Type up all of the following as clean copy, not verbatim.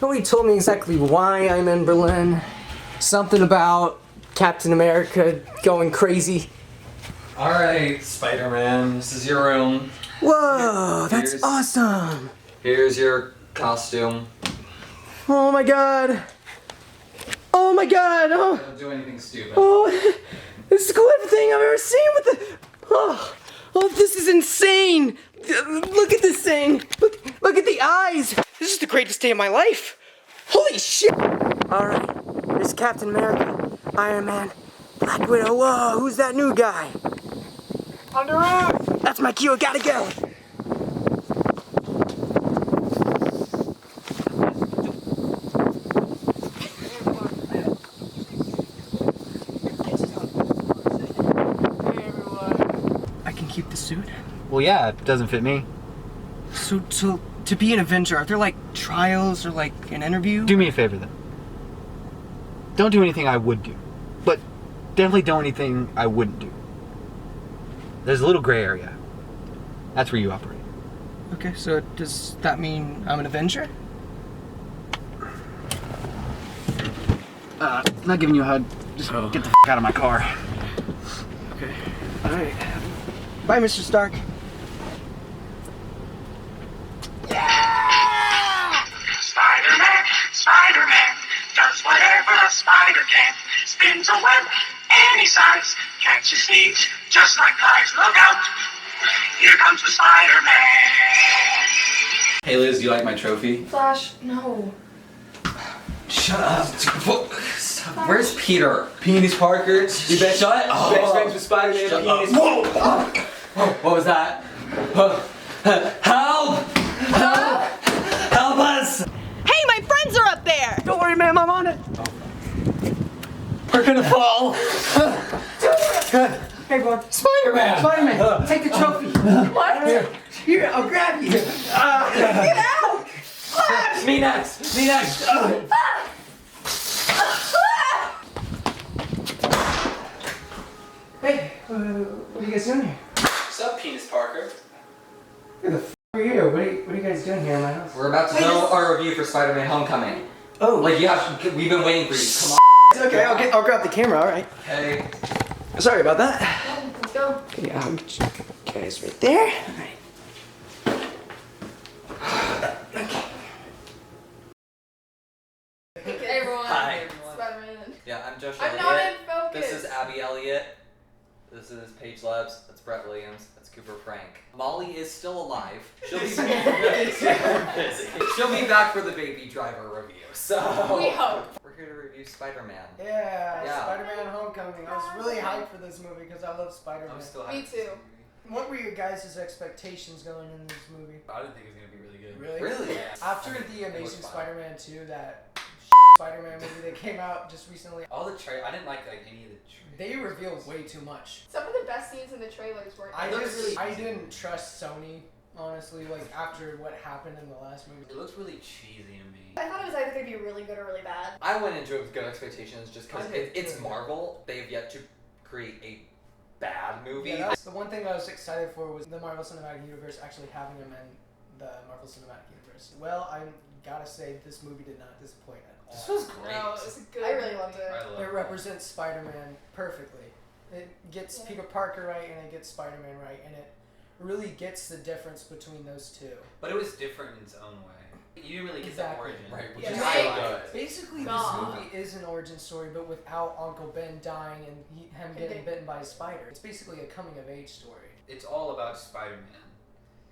Nobody told me exactly why I'm in Berlin. Something about Captain America going crazy. Alright, Spider-Man, this is your room. Whoa, that's awesome. Here's your costume. Oh my god. Oh my god. Oh, Don't do anything stupid. oh this is the coolest thing I've ever seen with the... Oh, this is insane. Look at this thing. Look at the eyes. This is the greatest day of my life. Holy shit. Alright, there's Captain America, Iron Man, Black Widow. Whoa, who's that new guy? On the roof. That's my cue, I gotta go. I can keep the suit? Well, yeah, it doesn't fit me. So to be an Avenger, are there like trials or like an interview? Do me a favor then. Don't do anything I would do, but definitely don't anything I wouldn't do. There's a little gray area. That's where you operate. Okay, so does that mean I'm an Avenger? Not giving you a hug. Just get the out of my car. Okay. Alright. Bye, Mr. Stark. Spider-Man, Spider-Man, does whatever a spider can. Spins a web any size, catches thieves just like flies. Look out, here comes the Spider-Man. Hey Liz, do you like my trophy? Flash, no. Shut up. Stop. Where's Peter? Penis Parker. You best shut up. Best friends with Spider-Man. Shut up. Whoa! What was that? Help! Help! Help us! Hey, my friends are up there! Don't worry, ma'am, I'm on it. We're gonna fall. Hey, bud. Spider-Man! Spider-Man, take the trophy. What? Here, I'll grab you. Get out! Me next! Me next! Hey, what are you guys doing here? What's up, Penis Parker? Who the f are you? What are you guys doing here in my house? We're about to film our review for Spider-Man Homecoming. Oh, Like, yeah, we've been waiting for you. Come on. okay, I'll grab the camera, alright. Okay. Sorry about that. Let's go. Okay, guys right there. Alright. Hey everyone. Hi. Spider-Man. Yeah, I'm Josh I'm Elliott. not in focus. This is Abby Elliott. This is Paige Lebs. That's Bret Williams. That's Cooper Frank. Molly is still alive. She'll be She'll be back for the Baby Driver review. So We hope. we're here to review Spider-Man. Yeah, Spider-Man Homecoming. I was really hyped for this movie because I love Spider-Man. I'm still Me hyped. too. What were your guys' expectations going into this movie? I didn't think it was gonna be really good. Really? Really? After the It was Amazing fun. Spider-Man 2, that Spider-Man movie that came out just recently, All the I didn't like any of the trailers. they revealed way too much. Some of the best scenes in the trailers were. I didn't trust Sony, honestly, like after what happened in the last movie. It looks really cheesy to me. I thought it was either gonna be really good or really bad. I went into it with good expectations just because I did it's too. Marvel. They have yet to create a bad movie. Yeah, that's the one thing I was excited for was the Marvel Cinematic Universe actually having them in the Marvel Cinematic Universe. Well, I gotta say this movie did not disappoint at all. This was great. No, it was good. I really loved it. I love It represents Spider-Man perfectly. It gets Yeah. Peter Parker right and it gets Spider-Man right, and it really gets the difference between those two. But it was different in its own way. You didn't really get that Exactly. origin. Right, which Yeah. is Right. so good. Basically, God. this movie is an origin story, but without Uncle Ben dying and him getting bitten by a spider. It's basically a coming-of-age story. It's all about Spider-Man.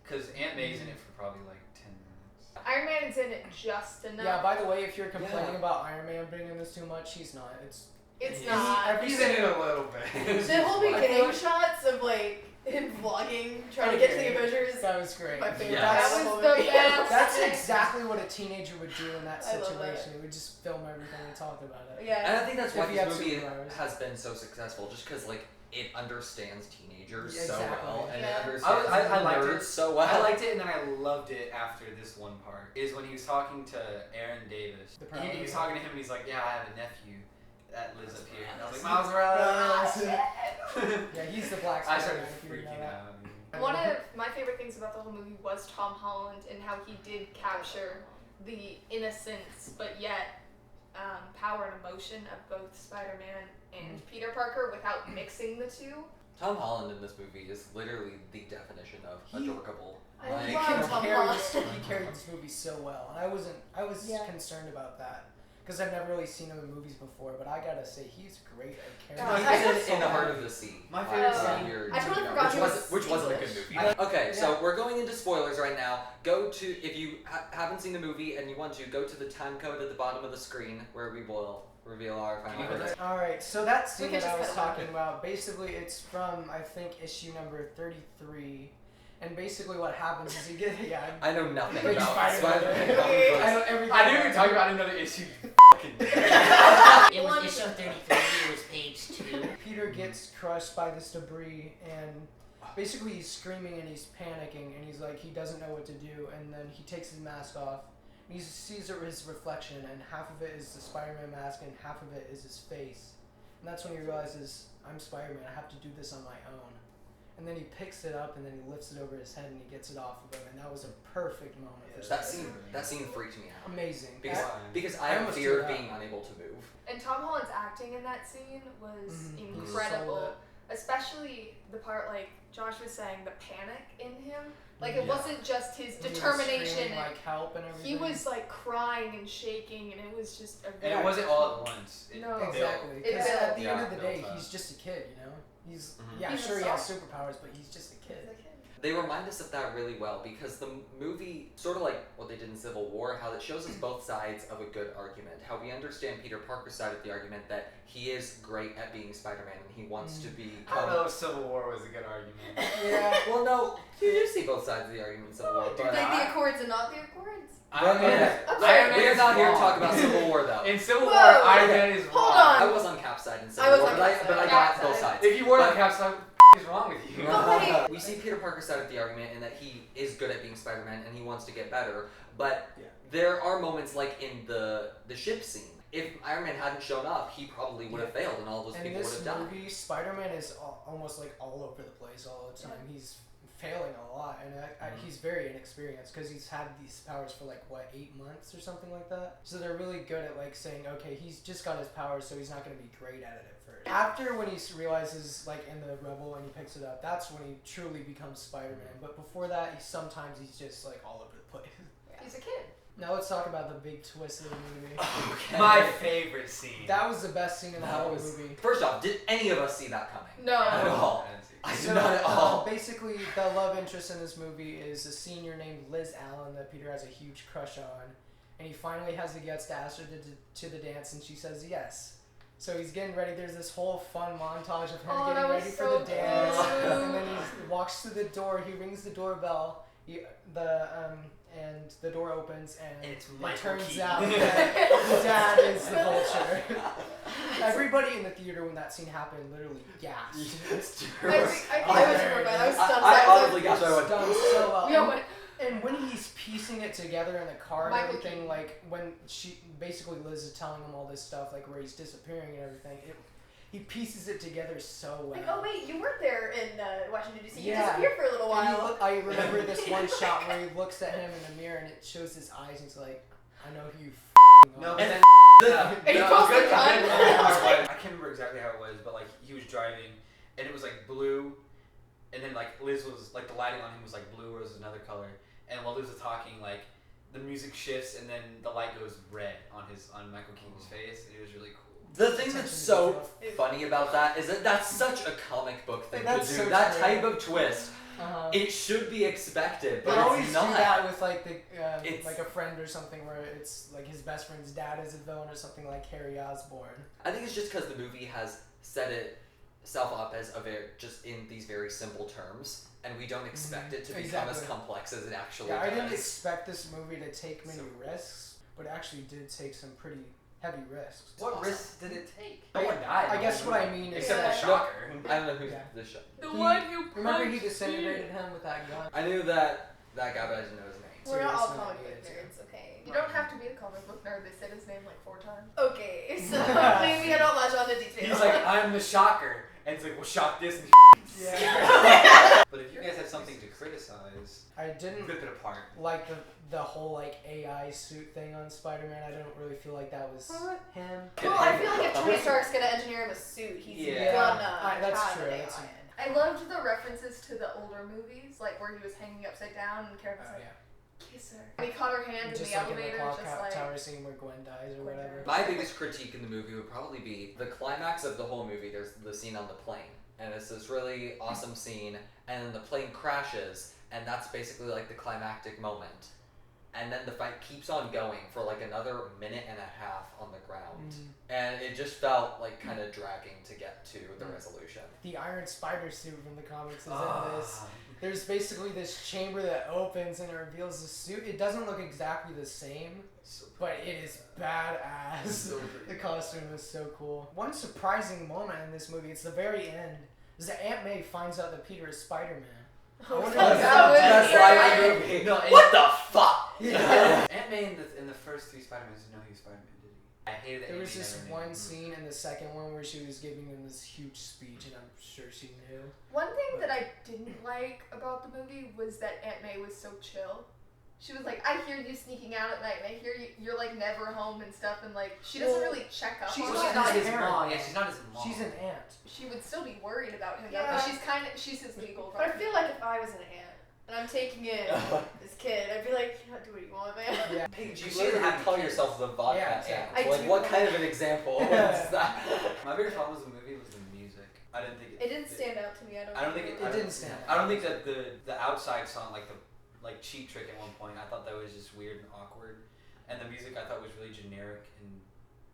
Because Aunt May's in it for probably like 10 minutes. Iron Man is in it just enough. Yeah, by the way, if you're complaining Yeah. about Iron Man being in this too much, he's not. It's He's- not. He's in it a little bit. The whole beginning shots of like him vlogging, trying to get to the Avengers. That was great. My favorite. Yes. That was the best. That's exactly what a teenager would do in that I love that. situation. He would just film everything and talk about it. Yeah. And I think that's why If you this have movie superpowers. has been so successful, just because like it understands teenagers Yeah, so exactly. well, and Yeah. it understands I liked nerds it. so well. I liked it, and then I loved it after this one part. Is when he was talking to Aaron Davis. The He was talking to him, and he's like, "Yeah, I have a nephew that lives up here." And I was like, "Miles Morales." Yeah, he's the black I Spider-Man, started if you didn't know freaking that. out. One of my favorite things about the whole movie was Tom Holland and how he did capture the innocence, but yet power and emotion of both Spider-Man and Peter Parker without mixing the two. Tom Holland in this movie is literally the definition of adorable. I Like, love Tom Holland. He carried this movie so well, and I was concerned about that because I've never really seen him in movies before. But I gotta say, he's great at carrying. He's in The Heart of the Sea. My favorite scene. I totally forgot he was which wasn't a good English. movie. Okay, so we're going into spoilers right now. Go to, if you haven't seen the movie and you want to, go to the time code at the bottom of the screen where we will reveal our final verdict. Alright, so that scene can that I just was cut it talking about, basically it's from, I think, issue number 33. And basically what happens is you get, I know nothing Big about Spider-Man. Spider-Man. I know everything. I knew you were talking about another issue. It was issue 33, it was page 2. Peter gets crushed by this debris, and basically he's screaming and he's panicking, and he's like, he doesn't know what to do, and then he takes his mask off, and he sees his reflection, and half of it is the Spider-Man mask, and half of it is his face. And that's when he realizes, I'm Spider-Man, I have to do this on my own. And then he picks it up, and then he lifts it over his head, and he gets it off of him, and that was a perfect moment. For That scene freaked me out. Amazing. Because I I almost feared tuned out. being unable to move. And Tom Holland's acting in that scene was He sold incredible. it. Especially the part, like Josh was saying, the panic in him. Like, it Yeah. wasn't just his He was determination. screaming, like help and everything. He was like crying and shaking, and it was just a And very it wasn't all at once. No. Exactly. It Because built. at the end of the Yeah, day, it built up. he's just a kid, you know? He's, He's a sure he has soft- superpowers, but he's just a kid. They remind us of that really well because the movie, sort of like what they did in Civil War, how it shows us both sides of a good argument. How we understand Peter Parker's side of the argument that he is great at being Spider-Man and he wants to be. I don't know if Civil War was a good argument. Yeah. Well, no, you do see both sides of the argument in Civil War. Like But the Accords and not the Accords? Iron Man. we are not here to talk about Civil War though. In Civil War, Whoa, Iron Man is hold wrong. on. I was on Cap's side in I Civil was War, on but I Cap's side. got Cap's both side. sides. If you were on But- Cap's side, what is wrong with you? But We see Peter Parker's side of the argument in that he is good at being Spider-Man and he wants to get better, but there are moments like in the ship scene. If Iron Man hadn't shown up, he probably would have failed and all those In people would this have died. movie, Spider-Man is almost like all over the place all the time. He's failing a lot, and he's very inexperienced because he's had these powers for like, what, 8 months or something like that? So they're really good at like saying, okay, he's just got his powers, so he's not going to be great at it at first. After when he realizes, like in the Rebel and he picks it up, that's when he truly becomes Spider-Man. But before that, sometimes he's just like all over the place. He's a kid. Now let's talk about the big twist of the movie. Okay. My favorite scene. That was the best scene in the whole movie. First off, did any of us see that coming? No. At all. I did not at all. Basically, the love interest in this movie is a senior named Liz Allen that Peter has a huge crush on, and he finally has the guts to ask her to the dance, and she says yes. So he's getting ready. There's this whole fun montage of him Oh, getting that ready was for so the dance, cute. and then he walks to the door. He rings the doorbell. And the door opens, and It's it Michael turns Keaton. out that the dad is the Vulture. Everybody in the theater when that scene happened literally gasped. I was terrified. I was stunned. I I was honestly got It's done so well. Yeah, but And when he's piecing it together in the car and Michael everything, Keaton. like when she basically Liz is telling him all this stuff, like where he's disappearing and everything, he pieces it together so well. like, oh wait, you weren't there in Washington D.C. You Yeah. disappeared for a little And while. I remember this one shot where he looks at him in the mirror and it shows his eyes and he's like, I know who you No, are. but then And he no, pulls good- the gun. I can't remember how it was. I can't remember exactly how it was, but like he was driving, and it was like blue, and then like Liz was like the lighting on him was like blue or was another color, and while Liz was talking, like the music shifts and then the light goes red on Michael Keaton's face, and it was really cool. The thing that's so funny about that is that that's such a comic book thing to That's do. so That true. type of twist. Uh-huh. It should be expected, They but always it's do not. that with like It's- like a friend or something where it's like his best friend's dad is a villain or something like Harry Osborn. I think it's just because the movie has set itself up as just in these very simple terms, and we don't expect it to become as Exactly. complex as it actually Yeah, I didn't does. expect this movie to take many risks, but it actually did take some pretty heavy risks. What awesome. risks did it take? No one died. I guess what I mean is except the Yeah. shocker. I don't know who's Yeah. this show. the He- one who remember he punched disintegrated him with that gun. I knew that guy, but I didn't know his name. We're not all Seriously, comic yeah, book nerds, okay? You don't have to be a comic book nerd. They said his name like 4 times. Okay, so maybe I don't latch on to details. He's like, I'm the shocker, and it's like, well, shock this and nice. Yeah. But if you guys had something to criticize, I didn't rip it apart. like the whole like AI suit thing on Spider-Man. I don't really feel like that was him. Well, I feel like if Tony Stark's gonna engineer him a suit, he's Yeah. gonna That's have true, an that's- AI. I loved the references to the older movies, like where he was hanging upside down and Karen was like, kiss her. And he caught her hand in Just the like in elevator, the clock just like. tower scene where Gwen dies or Gwen whatever. dies. My biggest critique in the movie would probably be the climax of the whole movie. There's the scene on the plane, and it's this really awesome scene, and then the plane crashes, and that's basically like the climactic moment. And then the fight keeps on going for like another minute and a half on the ground. And it just felt like kind of dragging to get to the resolution. The Iron Spider suit from the comics is in this. There's basically this chamber that opens and it reveals the suit. It doesn't look exactly the same, but it is badass. So The costume is so cool. One surprising moment in this movie, it's the very end, is that Aunt May finds out that Peter is Spider-Man. I wonder That's if so That's good. why the movie. No, What the fuck? Aunt May in the first 3 Spider-Mans didn't know he was Spider-Man, did he? I hated that There Aunt was May this never knew. one scene in the second one where she was giving him this huge speech, and I'm sure she knew. One thing that I didn't like about the movie was that Aunt May was so chill. She was like, I hear you sneaking out at night, and I hear you're like never home and stuff, and like she doesn't Well, really check up she's on Well, him. she's not his parent. mom. Yeah, she's not his mom. She's an aunt. She would still be worried about him, Yeah. though, because she's his legal But I guardian. feel like if I was an aunt and I'm taking in this kid, I'd be like, you know, do what you want, man. Yeah. Paige, you She literally doesn't have call kids. yourself the vodka Yeah, aunt. yeah. So, I like, do. what kind of an example is that? My biggest problem with the movie was the music. I didn't think It didn't stand out to me. I don't think It didn't stand out. I don't think that the outside song, like the Cheap Trick at one point, I thought that was just weird and awkward, and the music I thought was really generic and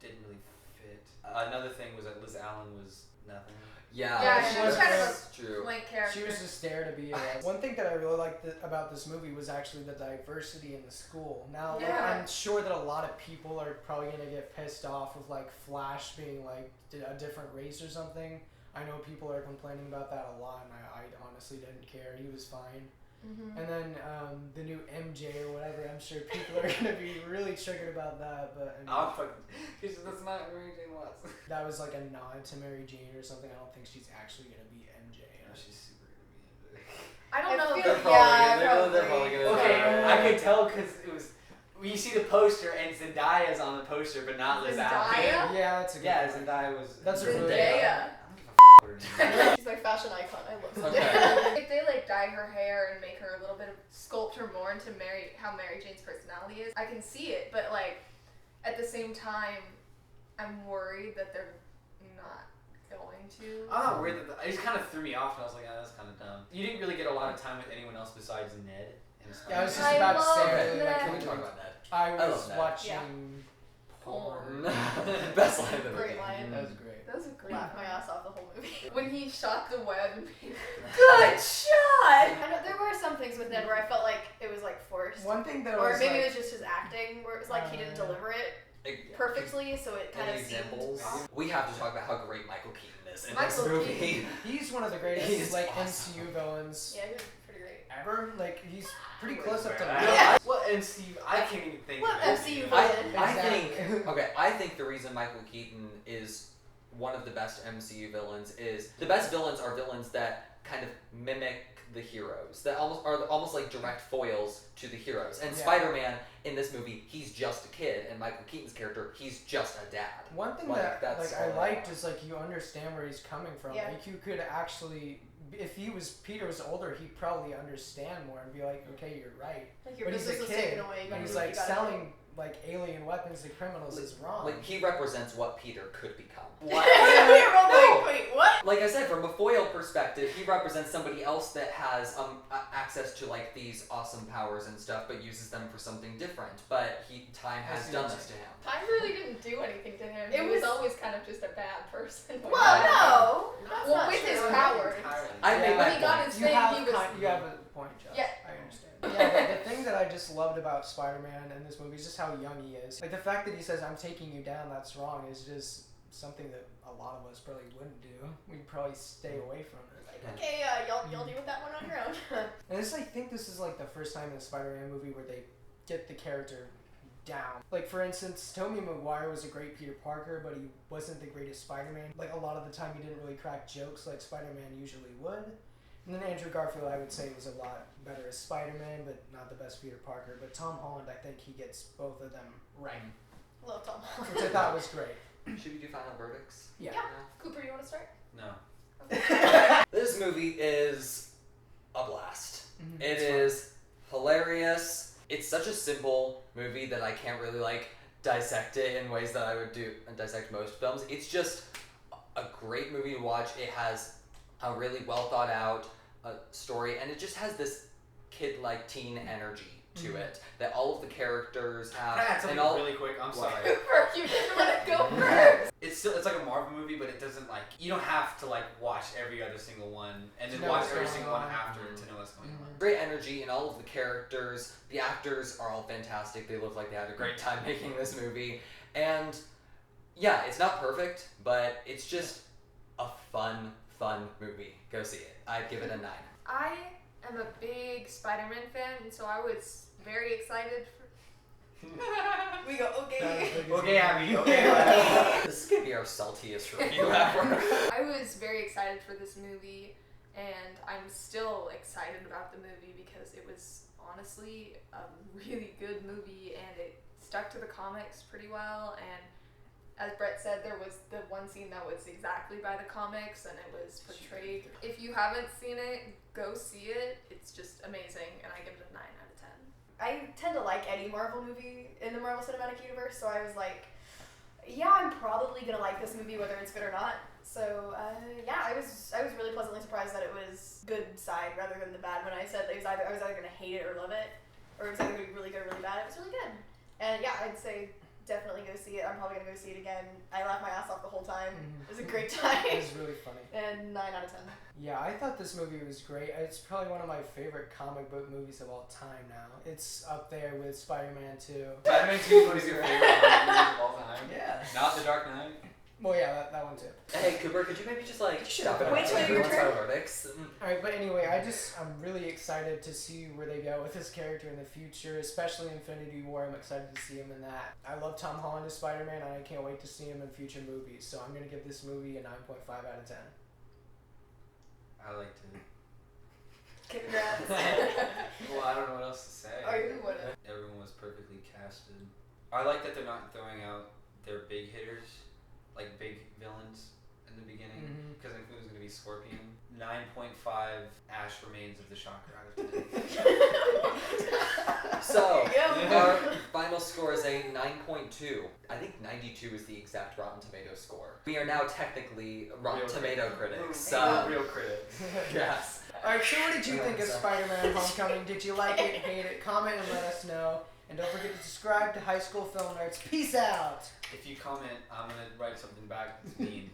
didn't really fit. Another thing was that Liz Allen was nothing. Yeah, Yeah, she was kind of that's true. blank character. She was just there to be there. One thing that I really liked about this movie was actually the diversity in the school. Now, like, Yeah. I'm sure that a lot of people are probably going to get pissed off with, like, Flash being, like, a different race or something. I know people are complaining about that a lot, and I honestly didn't care. He was fine. Mm-hmm. And then the new MJ or whatever, I'm sure people are going to be really triggered about that, but I mean, Oh fuck! That's not Mary Jane Watson. that was like a nod to Mary Jane or something. I don't think she's actually going to be MJ. No, she's super gonna be I don't I know. feel- They're Yeah, probably into gonna. Okay, Yeah. I could tell because it was. When you see the poster and Zendaya's on the poster, but not Liz Allen. Zendaya? Yeah, that's a good Yeah, point. Zendaya was. That's a really Zendaya. I don't give a f- what her name is. She's my fashion icon. I love Okay. her. If they like dye her hair and make her a little bit of sculpt her more into how Mary Jane's personality is, I can see it. But like at the same time, I'm worried that they're not going to. I'm not worried that it just kind of threw me off, and I was like, oh, that's kind of dumb. You didn't really get a lot of time with anyone else besides Ned. And Yeah, I was just I about to love say, that. like, Can we talk about that? I was love that. watching porn. Best line of the Great movie. line. That was great. That was a great Laughed my one. ass off the whole movie. When he shot the web and made Good shot! I know there were some things with Ned where I felt like it was like forced. One thing that Or was maybe like, it was just his acting where it was like he didn't deliver it perfectly, so it kind Any of seemed examples? off. We have to talk about how great Michael Keaton is in Michael this movie. he's one of the greatest He's like awesome. MCU villains Yeah, he was pretty great. ever. Like he's pretty close up to Yeah. What MCU? I can't even think. What of MCU it. villain? I Exactly. think okay. I think the reason Michael Keaton is one of the best MCU villains is the best villains are villains that kind of mimic the heroes that almost like direct foils to the heroes. And Yeah. Spider-Man in this movie, he's just a kid, and Michael Keaton's character, he's just a dad. One thing Like, that that's like I all liked I is like you understand where he's coming from. Yeah. Like you could actually, if Peter was older, he'd probably understand more and be like, okay, you're right. Like your But he's business a was kid, taken away. You and gotta he's do what like you gotta selling like alien weapons to criminals is wrong. Like he represents what Peter could become. What? do. We were both No. like, wait, what? Like I said, from a foil perspective, he represents somebody else that has access to like these awesome powers and stuff, but uses them for something different. But time has done this to him. Time really didn't do anything to him. It He was was- always kind of just a bad person. Well, no. That's Well, not with his true. powers. I made Yeah. my When he got point. his you thing, have he was. you have a point, Josh. Yeah. I understand. Yeah, but the thing that I just loved about Spider-Man in this movie is just how young he is. Like the fact that he says, "I'm taking you down," that's wrong, is just something that a lot of us probably wouldn't do. We'd probably stay away from it. Like, okay, y'all deal with that one on your own. And I think this is like the first time in a Spider-Man movie where they get the character down. Like, for instance, Tobey Maguire was a great Peter Parker, but he wasn't the greatest Spider-Man. Like, a lot of the time he didn't really crack jokes like Spider-Man usually would. And then Andrew Garfield, I would say, was a lot better as Spider-Man, but not the best Peter Parker. But Tom Holland, I think he gets both of them right. Love Tom Holland. Which I thought was great. Should we do final verdicts? Yeah. Cooper, you want to start? No. This movie is a blast. Mhm. It It's fun. is hilarious. It's such a simple movie that I can't really like dissect it in ways that I would do and dissect most films. It's just a great movie to watch. It has a really well thought out story, and it just has this kid-like teen energy to it that all of the characters have. Can I add something and all really quick? I'm What? sorry. Cooper, you didn't want to go first. It's like a Marvel movie, but it doesn't like you don't have to like watch every other single one and then To know watch what's every going single one on. after to know what's going on. great energy in all of the characters. The actors are all fantastic. They look like they had a great time making this movie. And yeah, it's not perfect, but it's just a fun movie. Go see it. I'd give it a 9. I am a big Spider-Man fan, and so I was very excited for. We go, okay. Okay, Abby. Okay. This is gonna be our saltiest review ever. I was very excited for this movie, and I'm still excited about the movie because it was honestly a really good movie, and it stuck to the comics pretty well. And as Bret said, there was the one scene that was exactly by the comics, and it was portrayed. If you haven't seen it, go see it. It's just amazing, and I give it a 9 out of 10. I tend to like any Marvel movie in the Marvel Cinematic Universe, so I was like, yeah, I'm probably gonna like this movie whether it's good or not. So yeah, I was really pleasantly surprised that it was good side rather than the bad one. I said I was either gonna hate it or love it, or it was either gonna be really good or really bad. It was really good, and yeah, I'd say definitely go see it. I'm probably gonna go see it again. I laughed my ass off the whole time. Mhm. It was a great time. It was really funny. And 9 out of 10. Yeah, I thought this movie was great. It's probably one of my favorite comic book movies of all time now. It's up there with Spider-Man 2. Spider-Man 2 is one of your favorite comic movies of all time. Yeah. Not The Dark Knight. Well, yeah, that one too. Hey, Cooper, could you maybe just like stop it? Wait till your everyone's turn. final verdicts. Alright, but anyway, I'm really excited to see where they go with this character in the future, especially Infinity War. I'm excited to see him in that. I love Tom Holland as Spider-Man, and I can't wait to see him in future movies. So I'm going to give this movie a 9.5 out of 10. I liked it. Congrats. Well, I don't know what else to say. Oh, you wouldn't. Everyone was perfectly casted. I like that they're not throwing out their big hitters, like big villains in the beginning, Mhm. because I think it was going to be Scorpion. 9.5 Ash Remains of the Shocker out of 10. So, There you go. our final score is a 9.2. I think 92 is the exact Rotten Tomato score. We are now technically Rotten Real Tomato critics. critics. So, Real critics. yes. Alright, so what did you think of So- Spider-Man Homecoming? Did you like it, hate it? Comment and let us know. And don't forget to subscribe to High School Film Nerds. Peace out! If you comment, I'm going to write something back that's mean.